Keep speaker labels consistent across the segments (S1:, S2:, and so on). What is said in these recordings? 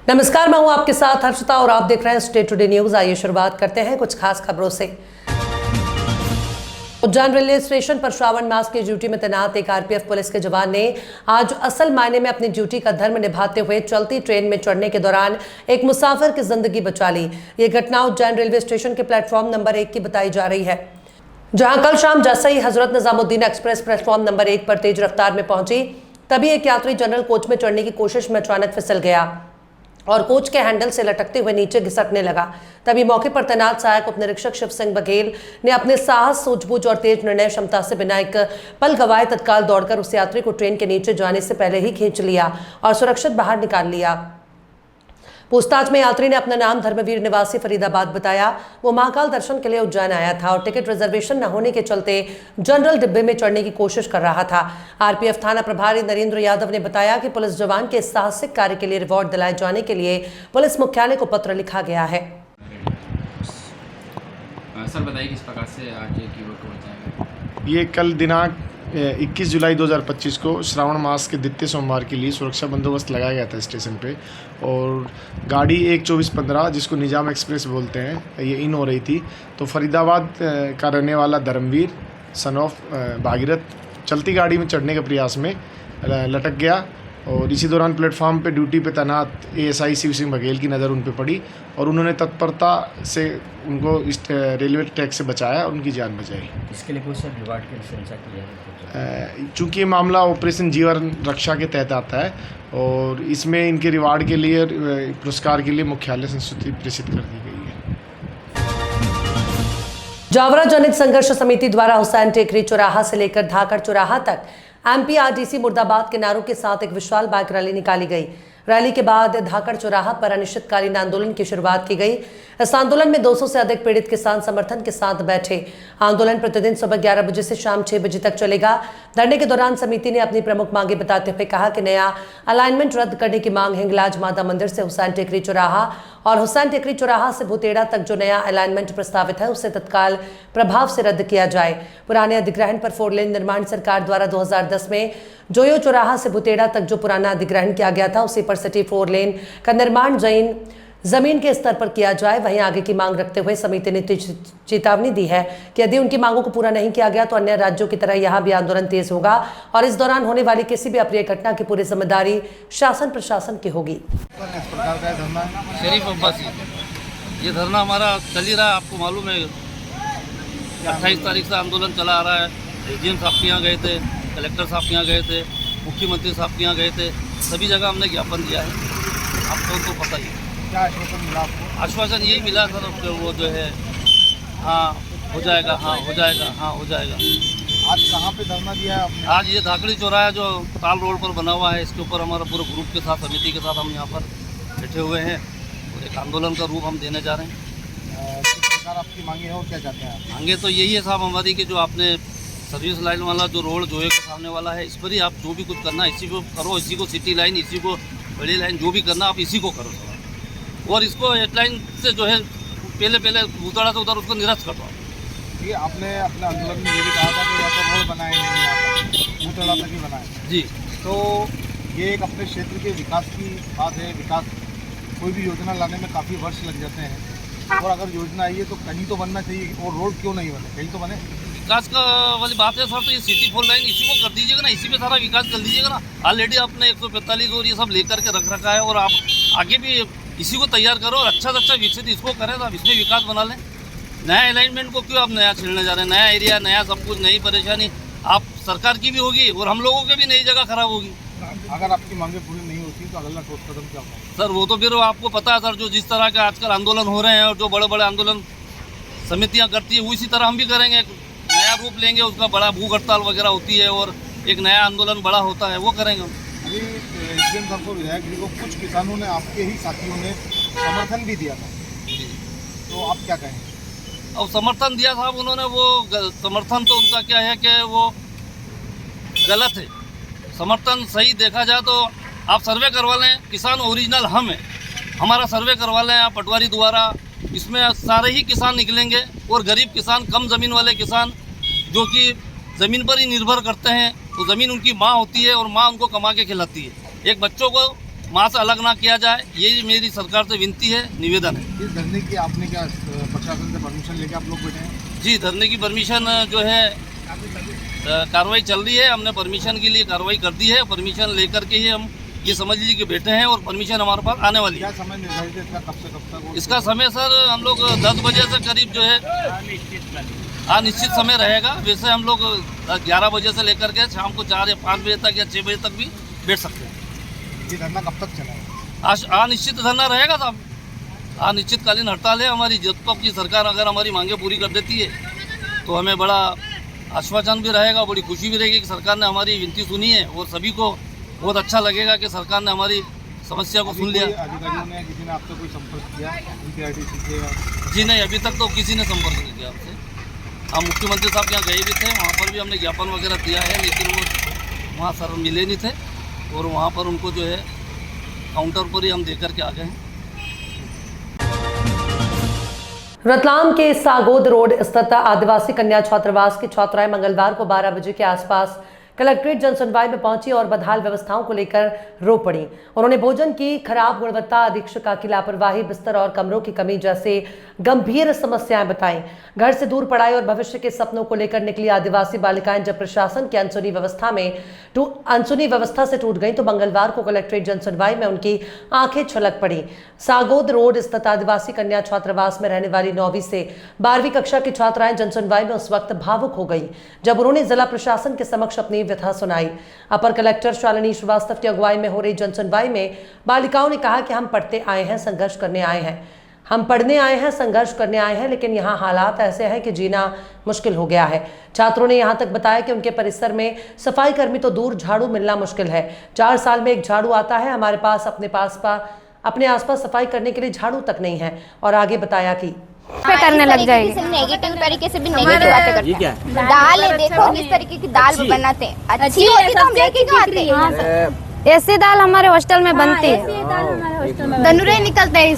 S1: नमस्कार, मैं हूं आपके साथ हर्षिता और आप देख रहे हैं स्टेट टुडे न्यूज। आइए शुरुआत करते हैं कुछ खास खबरों से। उज्जैन रेलवे स्टेशन पर श्रावण मास की ड्यूटी में तैनात एक आरपीएफ पुलिस के जवान ने आज असल मायने में अपनी ड्यूटी का धर्म निभाते हुए चलती ट्रेन में चढ़ने के दौरान एक मुसाफिर की जिंदगी बचा ली। ये घटना उज्जैन रेलवे स्टेशन के प्लेटफॉर्म नंबर 1 की बताई जा रही है, जहां कल शाम जैसे ही Hazrat Nizamuddin express platform number 1 पर तेज रफ्तार में पहुंची, तभी एक यात्री जनरल कोच में चढ़ने की कोशिश में अचानक फिसल गया और कोच के हैंडल से लटकते हुए नीचे घिसकने लगा। तभी मौके पर तैनात सहायक उप निरीक्षक शिव सिंह बघेल ने अपने साहस, सूझबूझ और तेज निर्णय क्षमता से बिना एक पल गवाए तत्काल दौड़कर उस यात्री को ट्रेन के नीचे जाने से पहले ही खींच लिया और सुरक्षित बाहर निकाल लिया। पूछताछ में यात्री ने अपना नाम धर्मवीर निवासी फरीदाबाद बताया। वो महाकाल दर्शन के लिए उज्जैन आया था और टिकट रिजर्वेशन न होने के चलते जनरल डिब्बे में चढ़ने की कोशिश कर रहा था। आरपीएफ थाना प्रभारी नरेंद्र यादव ने बताया कि पुलिस जवान के साहसिक कार्य के लिए रिवॉर्ड दिलाए जाने के लिए पुलिस मुख्यालय को पत्र लिखा गया है।
S2: सर बताइए किस प्रकार से आज ये कीवर्ड को बचाएगा?
S3: ये कल दिनांक 21 जुलाई 2025 को श्रावण मास के द्वितीय सोमवार के लिए सुरक्षा बंदोबस्त लगाया गया था स्टेशन पे, और गाड़ी 1-24-15 जिसको निजाम एक्सप्रेस बोलते हैं, ये इन हो रही थी। तो फरीदाबाद का रहने वाला धर्मवीर सन ऑफ भागीरथ चलती गाड़ी में चढ़ने के प्रयास में लटक गया और इसी दौरान प्लेटफॉर्म पे ड्यूटी पे तैनात एएसआई शिव सिंह बघेल की नज़र उन पे पड़ी और उन्होंने तत्परता से उनको इस रेलवे ट्रैक से बचाया और उनकी जान बचाई।
S4: इसके लिए कोई सब रिवार्ड की अनुशंसा की है?
S3: चूँकि ये मामला ऑपरेशन जीवन रक्षा के तहत आता है और इसमें इनके रिवार्ड के लिए, पुरस्कार के लिए मुख्यालय से सूची प्रेषित कर दी गई है।
S1: जावरा जनहित संघर्ष समिति द्वारा हुसैन टेकरी चौराहा से लेकर धाकड़ चौराहा तक एमपीआरडीसी मुर्दाबाद के नारों के साथ एक विशाल बाइक रैली निकाली गई। रैली के बाद धाकड़ चौराहा पर अनिश्चितकालीन आंदोलन की शुरुआत की गई। इस आंदोलन में 200 से अधिक पीड़ित किसान समर्थन के साथ बैठे। आंदोलन प्रतिदिन सुबह 11 बजे से शाम 6 बजे तक चलेगा। धरने के दौरान समिति ने अपनी प्रमुख मांगे बताते हुए कहा कि नया अलाइनमेंट रद्द करने की मांग हिंगलाज माता मंदिर से हुसैन टेकरी चौराहा और हुसैन टेकरी चौराहा से भुतेड़ा तक जो नया अलाइनमेंट प्रस्तावित है उसे तत्काल प्रभाव से रद्द किया जाए। पुराने अधिग्रहण पर 4 लेन निर्माण सरकार द्वारा 2010 में जोयो चौराहा से भुतेड़ा तक जो पुराना अधिग्रहण किया गया था उसी पर सिटी 4 लेन का निर्माण जमीन के स्तर पर किया जाए। वहीं आगे की मांग रखते हुए समिति ने चेतावनी दी है कि यदि उनकी मांगों को पूरा नहीं किया गया तो अन्य राज्यों की तरह यहां भी आंदोलन तेज होगा और इस दौरान होने वाली किसी भी अप्रिय घटना की पूरी जिम्मेदारी शासन प्रशासन की होगी।
S5: शरीफ अब्बासी, ये धरना हमारा चल ही रहा है, आपको मालूम है। 28 तारीख से आंदोलन चला आ रहा है। एजीएम साहब के यहाँ गए थे, कलेक्टर साहब के यहाँ गए थे, मुख्यमंत्री साहब के यहाँ गए थे, सभी जगह हमने ज्ञापन दिया है। आपको तो पता ही है।
S3: क्या आश्वासन मिला आपको?
S5: आश्वासन यही मिला सर, वो जो है हाँ हो जाएगा, हाँ हो जाएगा, हाँ हो जाएगा।
S3: आज कहाँ पे धरना दिया है आपने?
S5: आज ये धाकड़ी चौराहा जो ताल रोड पर बना हुआ है, इसके ऊपर हमारा पूरे ग्रुप के साथ, समिति के साथ हम यहाँ पर बैठे हुए हैं और एक आंदोलन का रूप हम देने जा रहे हैं।
S3: किस प्रकार आपकी मांगे हो, क्या चाहते हैं आप?
S5: मांगे तो यही है साहब हमारी कि जो आपने सर्विस लाइन वाला जो रोड जोए के सामने वाला है, इस पर ही आप जो भी कुछ करना इसी को करो, इसी को सिटी लाइन, इसी को बड़ी लाइन, जो भी करना आप इसी को करो और इसको हेड लाइन से जो है पहले उधड़ा से उधर उसको निरस्त कर दो।
S3: ये आपने अपने आंदोलन में ये भी कहा था कि या तो रोड बनाए नहीं, उधड़ा तक ही बनाए
S5: जी।
S3: तो ये एक अपने क्षेत्र के विकास की बात है। विकास, कोई भी योजना लाने में काफ़ी वर्ष लग जाते हैं और अगर योजना आई है तो कहीं तो बनना चाहिए, और रोड क्यों नहीं बने, कहीं तो बने।
S5: विकास का वाली बात है सर, तो ये सिटी 4 लाइन इसी को कर दीजिएगा ना, इसी में सारा विकास कर दीजिएगा ना। ऑलरेडी आपने 145 और ये सब लेकर के रख रखा है और आप आगे भी इसी को तैयार करो और अच्छा से अच्छा विकसित इसको करें, तो आप इसमें विकास बना लें। नया अलाइनमेंट को क्यों आप नया छेड़ने जा रहे हैं? नया एरिया, नया सब कुछ, नई परेशानी आप सरकार की भी होगी और हम लोगों की भी नई जगह खराब होगी।
S3: अगर आपकी मांगे पूरी नहीं होती तो अगला ठोस कदम क्या होगा?
S5: सर वो तो फिर आपको पता है सर, जो जिस तरह के आजकल आंदोलन हो रहे हैं और जो बड़े बड़े आंदोलन समितियाँ करती है, उसी तरह हम भी करेंगे। नया रूप लेंगे, उसका बड़ा भूख हड़ताल वगैरह होती है और एक नया आंदोलन बड़ा होता है, वो करेंगे हम।
S3: अभी एसडीएम साहब को, विधायक जी को कुछ किसानों ने, आपके ही साथियों ने समर्थन भी दिया था, तो आप क्या कहें?
S5: अब समर्थन दिया साहब उन्होंने, वो समर्थन तो उनका क्या है कि वो गलत है। समर्थन सही देखा जाए तो आप सर्वे करवा लें, किसान ओरिजिनल हम हैं, हमारा सर्वे करवा लें आप पटवारी द्वारा, इसमें सारे ही किसान निकलेंगे और गरीब किसान, कम ज़मीन वाले किसान जो कि ज़मीन पर ही निर्भर करते हैं, तो ज़मीन उनकी माँ होती है और माँ उनको कमा के खिलाती है। एक बच्चों को वहाँ से अलग ना किया जाए, यही मेरी सरकार से विनती है, निवेदन है।
S3: इस धरने की आपने क्या प्रशासन से परमिशन लेके आप लोग बैठे हैं?
S5: जी, धरने की परमिशन जो है कार्रवाई चल रही है, हमने परमिशन के लिए कार्रवाई कर दी है। परमिशन लेकर के ही हम ये समझ लीजिए कि बैठे हैं और परमिशन हमारे पास आने वाली है।
S3: क्या समय निर्धारित है इसका, कब से कब तक?
S5: इसका समय सर हम लोग 10 बजे से करीब जो है अनिश्चित समय रहेगा। वैसे हम लोग 11 बजे से लेकर के शाम को 4 या 5 बजे तक या 6 बजे तक भी बैठ सकते हैं।
S3: ये धरना कब तक चलेगा?
S5: अनिश्चित धरना रहेगा साहब, अनिश्चितकालीन हड़ताल है हमारी। जब तक की सरकार अगर हमारी मांगे पूरी कर देती है तो हमें बड़ा आश्वासन भी रहेगा, बड़ी खुशी भी रहेगी कि सरकार ने हमारी विनती सुनी है और सभी को बहुत अच्छा लगेगा कि सरकार ने हमारी समस्या को सुन लिया।
S3: अधिकारियों ने किसी ने आपसे कोई संपर्क किया NPRTC से?
S5: जी नहीं, अभी तक तो किसी ने संपर्क नहीं किया आपसे। हम मुख्यमंत्री साहब के यहाँ गए भी थे, वहाँ पर भी हमने ज्ञापन वगैरह दिया है, लेकिन वो वहाँ सर मिले नहीं थे और वहाँ पर उनको जो है काउंटर पर ही हम दे करके आ गए हैं।
S1: रतलाम के सागोद रोड स्थित आदिवासी कन्या छात्रावास की छात्राएं मंगलवार को 12 बजे के आसपास कलेक्ट्रेट जनसुनवाई में पहुंची और बदहाल व्यवस्थाओं को लेकर रो पड़ी। उन्होंने भोजन की खराब गुणवत्ता, अधीक्षक की लापरवाही, बिस्तर और कमरों की कमी जैसे गंभीर समस्याएं बताईं। घर से दूर पढ़ाई और भविष्य के सपनों को लेकर निकली आदिवासी बालिकाएं जब प्रशासन की अनसुनी व्यवस्था से टूट गईं तो मंगलवार को कलेक्ट्रेट जनसुनवाई में उनकी आंखें छलक पड़ी। सागोद रोड स्थित आदिवासी कन्या छात्रावास में रहने वाली 9वीं से 12वीं कक्षा की छात्राएं जनसुनवाई में उस वक्त भावुक हो गई जब उन्होंने जिला प्रशासन के समक्ष अपनी व्यथा सुनाई। अपर कलेक्टर शालिनी श्रीवास्तव की अगुवाई में हो रही जनसुनवाई में बालिकाओं ने कहा कि हम पढ़ते आए हैं, संघर्ष करने आए हैं, हम पढ़ने आए हैं, संघर्ष करने आए हैं, लेकिन यहाँ हालात ऐसे हैं कि जीना मुश्किल हो गया है। छात्रों ने यहाँ तक बताया कि उनके परिसर में सफाई कर्मी तो दूर, झाड़ू मिलना मुश्किल है। 4 साल में एक झाड़ू आता है, हमारे पास अपने आसपास सफाई करने के लिए झाड़ू तक नहीं है। और आगे बताया कि
S6: करने लग जाएगी, नेगेटिव तरीके से भी नेगेटिव बातें करते हैं। दाल है, देखो किस तरीके की दाल बनाते हैं, अच्छी होती तो हम लेके क्यों आते हैं? ऐसी दाल हमारे हॉस्टल में बनती है, तनुरे निकलते हैं,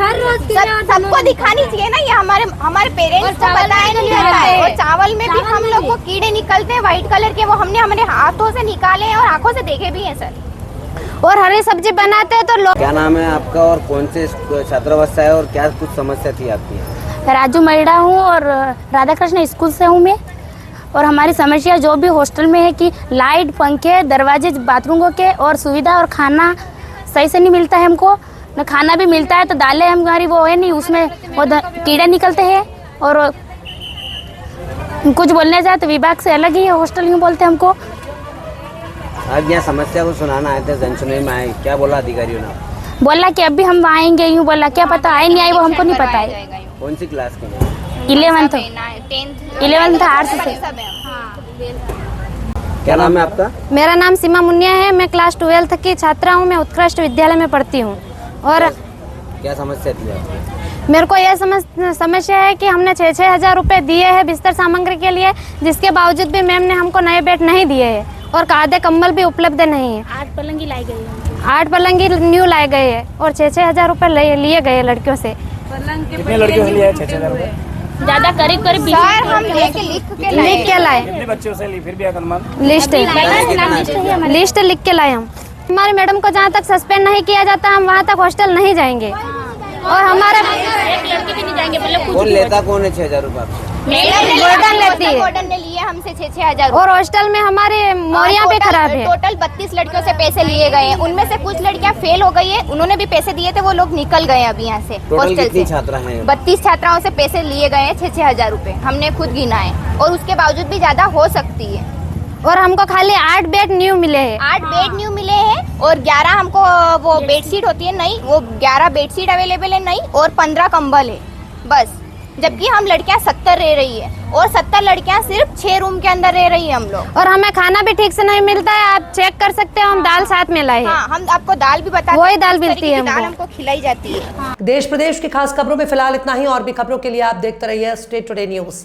S6: हर रोज सबको दिखानी चाहिए ना, ये हमारे पेरेंट्स को बताया नहीं जाता है। और चावल में भी हम लोग को कीड़े निकलते हैं व्हाइट कलर के, वो हमने हमारे हाथों से निकाले हैं और आंखों से देखे भी हैं सर। और हरी सब्जी बनाते हैं तो लोग।
S7: क्या नाम है आपका और कौन से छात्रावास है और क्या कुछ समस्या थी आपकी?
S6: राजू मैडा हूँ और राधा कृष्ण स्कूल से हूँ मैं। और हमारी समस्या जो भी हॉस्टल में है कि लाइट, पंखे, दरवाजे बाथरूमों के और सुविधा और खाना सही से नहीं मिलता है हमको। न खाना भी मिलता है तो दालें हमारी वो है नहीं, उसमें वो कीड़े निकलते हैं। और कुछ बोलने जाए तो विभाग से अलग ही है, हॉस्टल यूँ बोलते हैं हमको।
S7: आज यहाँ समस्या को सुनाना आए थे, जनसुनवाई में आए, क्या बोला अधिकारियों ने?
S6: बोला कि अभी हम आएंगे, यूँ बोला, क्या पता आए नहीं आए वो हमको नहीं पता है।
S7: कौन सी क्लास के?
S6: 11th आर्ट्स से।
S7: क्या नाम है आपका?
S6: मेरा नाम सीमा मुनिया है, मैं क्लास 12th की छात्रा हूँ, मैं उत्कृष्ट विद्यालय में पढ़ती हूँ। और
S7: क्या समस्या थी आपकी?
S6: मेरे को यह समस्या है कि हमने 6-6 हज़ार रुपये दिए हैं बिस्तर सामग्री के लिए, जिसके बावजूद भी मैम ने हमको नए बेड नहीं दिए हैं और आधे कंबल भी उपलब्ध नहीं है। 8 पलंगी लाई गई है, 8 पलंगी न्यू लाए गए हैं और 6-6 हज़ार रुपये लिए गए लड़कियों से।
S4: कितने लड़कियों से लिए 6-6 हज़ार रुपये?
S6: ज्यादा करीब सर हम लिख के लाए।
S4: कितने बच्चों से ली फिर भी अनुमान?
S6: लिस्ट लिख के लाए हम। हमारे मैडम को जहाँ तक सस्पेंड नहीं किया जाता हम वहाँ तक हॉस्टल नहीं जाएंगे। और हमारा एक लड़की भी नहीं जाएंगे।
S7: कौन लेता कौन है 6,000 रुपये?
S6: वार्डन लेती है।
S8: वार्डन ने लिए हमसे 6-6 हज़ार।
S6: और हॉस्टल में हमारे मोरियां भी खराब है।
S8: टोटल 32 लड़कियों से पैसे लिए गए हैं, उनमें से कुछ लड़कियां फेल हो गई है, उन्होंने भी पैसे दिए थे, वो लोग निकल गए अभी यहाँ से हॉस्टल से।
S7: छात्रा है?
S8: 32 छात्राओं से पैसे लिए गए हैं 6-6 हज़ार रुपए, हमने खुद गिना है और उसके बावजूद भी ज्यादा हो सकती है।
S6: और हमको खाली 8 बेड न्यू मिले हैं।
S8: 8 बेड न्यू मिले हैं और 11 हमको वो बेडशीट होती है नहीं, वो 11 बेडशीट अवेलेबल है नहीं और 15 कंबल है बस। जबकि हम लड़कियां 70 रह रही है और 70 लड़कियां सिर्फ 6 रूम के अंदर रह रही है हम लोग।
S6: और हमें खाना भी ठीक से नहीं मिलता है, आप चेक कर सकते हो, हम दाल साथ में लाए हैं।
S8: हाँ, हम आपको दाल भी बताते हैं,
S6: वही दाल मिलती है
S8: दाल हमको खिलाई जाती है।
S1: देश प्रदेश की खास खबरों में फिलहाल इतना ही। और भी खबरों के लिए आप देखते रहिए स्टेट टुडे न्यूज।